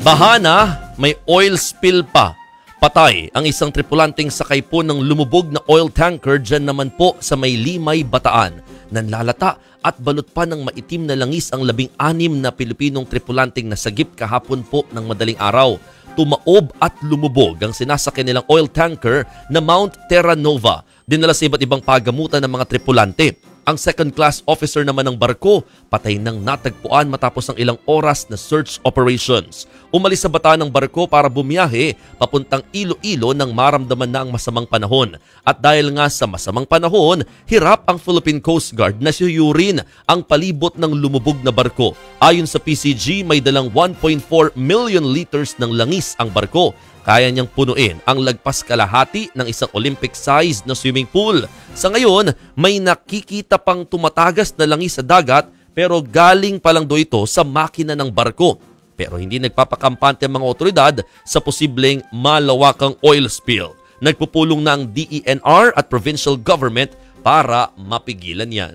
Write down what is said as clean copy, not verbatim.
Bahana, may oil spill pa. Patay ang isang tripulanteng sakay po ng lumubog na oil tanker dyan naman po sa may Limay, Bataan. Nanlalata at balot pa ng maitim na langis ang 16 na Pilipinong tripulanteng nasagip kahapon po ng madaling araw. Tumaob at lumubog ang sinasakyan nilang oil tanker na Mount Terra Nova. Dinala sa iba't ibang pagamutan ng mga tripulante. Ang second-class officer naman ng barko, patay nang natagpuan matapos ng ilang oras na search operations. Umalis sa bata ng barko para bumiyahe papuntang Iloilo nang maramdaman na ang masamang panahon. At dahil nga sa masamang panahon, hirap ang Philippine Coast Guard na suyurin ang palibot ng lumubog na barko. Ayon sa PCG, may dalang 1.4 million liters ng langis ang barko. Kaya niyang punuin ang lagpas kalahati ng isang Olympic-sized na swimming pool. Sa ngayon, may nakikita pang tumatagas na langis sa dagat pero galing pa lang do ito sa makina ng barko. Pero hindi nagpapakampante ang mga otoridad sa posibleng malawakang oil spill. Nagpupulong na ang DENR at provincial government para mapigilan yan.